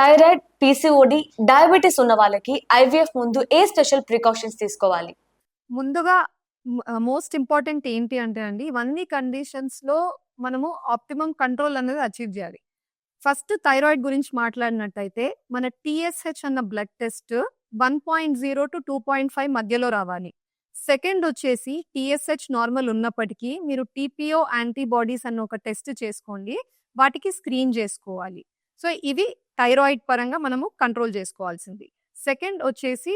Thyroid, PCOD, diabetes ఉన్న వాళ్ళకి IVF ముందు ఏ స్పెషల్ ప్రికాషన్స్ తీసుకోవాలి? ముందుగా మోస్ట్ ఇంపార్టెంట్ ఏంటి అంటే అండి, ఇవన్నీ కండిషన్స్‌లో మనము ఆప్టిమమ్ కంట్రోల్ అనేది అచీవ్ జేయాలి. ఫస్ట్ థైరాయిడ్ గురించి మాట్లాడినట్టయితే, మన టీఎస్‌హెచ్ అన్న బ్లడ్ టెస్ట్ 1.0-2.5 మధ్యలో రావాలి. సెకండ్ వచ్చేసి టీఎస్‌హెచ్ నార్మల్ ఉన్నప్పటికీ మీరు టీపీఓ యాంటీబాడీస్ అన్న ఒక టెస్ట్ చేసుకోండి. వాటికి స్క్రీన్ జేసుకోవాలి. సో, ఇవి థైరాయిడ్ పరంగా మనము కంట్రోల్ జేసుకోవాల్సింది. సెకండ్ వచ్చేసి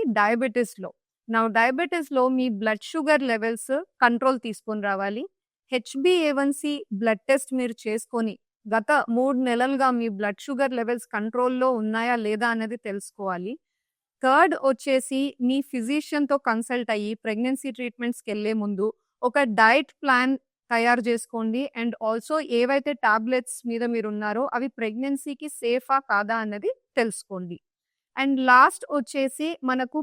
డయాబెటిస్‌లో మీ బ్లడ్ షుగర్ లెవెల్స్ కంట్రోల్ తీసుకొని రావాలి. హెచ్‌బీఏవన్సీ బ్లడ్ టెస్ట్ మీరు చేసుకొని, గత 3 నెలలుగా మీ బ్లడ్ షుగర్ లెవెల్స్ కంట్రోల్‌లో ఉన్నాయా లేదా అనేది తెలుసుకోవాలి. థర్డ్ వచ్చేసి మీ ఫిజిషియన్‌తో కన్సల్ట్ అయ్యి ప్రెగ్నెన్సీ ట్రీట్మెంట్స్‌కెళ్ళే ముందు ఒక డైట్ ప్లాన్ తయారు చేసుకోండి. అండ్ ఆల్సో ఏవైతే టాబ్లెట్స్ మీద మీరున్నారో అవి ప్రెగ్నెన్సీకి సేఫా కాదా అన్నది తెలుసుకోండి. అండ్ లాస్ట్ వచ్చేసి మనకు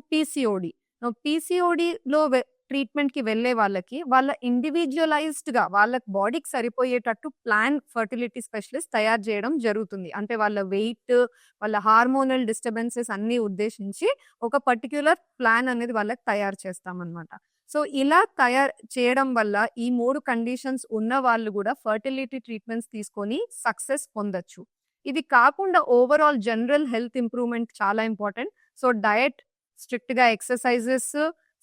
పీసీఓడిలో ట్రీట్మెంట్‌కి వెళ్ళే వాళ్ళకి వాళ్ళ ఇండివిడ్యువలైజ్డ్‌గా వాళ్ళ బాడీకి సరిపోయేటట్టు ప్లాన్ ఫెర్టిలిటీ స్పెషలిస్ట్ తయారు చేయడం జరుగుతుంది. అంటే వాళ్ళ వెయిట్, వాళ్ళ హార్మోనల్ డిస్టర్బెన్సెస్ అన్నీ ఉద్దేశించి ఒక పర్టిక్యులర్ ప్లాన్ అనేది వాళ్ళకి తయారు చేస్తామన్నమాట. సో, ఇలా తయారు చేయడం వల్ల ఈ 3 కండిషన్స్ ఉన్న వాళ్ళు గూడా ఫెర్టిలిటీ ట్రీట్మెంట్స్ తీసుకొని సక్సెస్ పొందొచ్చు. ఇది కాకుండా ఓవరాల్ జనరల్ హెల్త్ ఇంప్రూవ్‌మెంట్ చాలా ఇంపార్టెంట్. సో, డయట్, స్ట్రిక్ట్‌గా ఎక్సర్‌సైజెస్,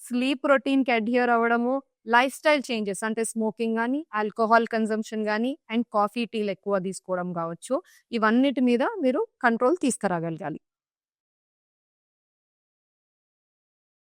స్లీప్ రొటీన్‌కి అడ్హియర్ అవ్వడము, లైఫ్ స్టైల్ చేంజెస్ అంటే స్మోకింగ్ గానీ, ఆల్కహాల్ కన్జంప్షన్ గానీ, అండ్ కాఫీ, టీలు ఎక్కువ తీసుకోవడం గావచ్చు. ఇవన్నిటి మీద మీరు కంట్రోల్ తీసుకురాగలగాలి.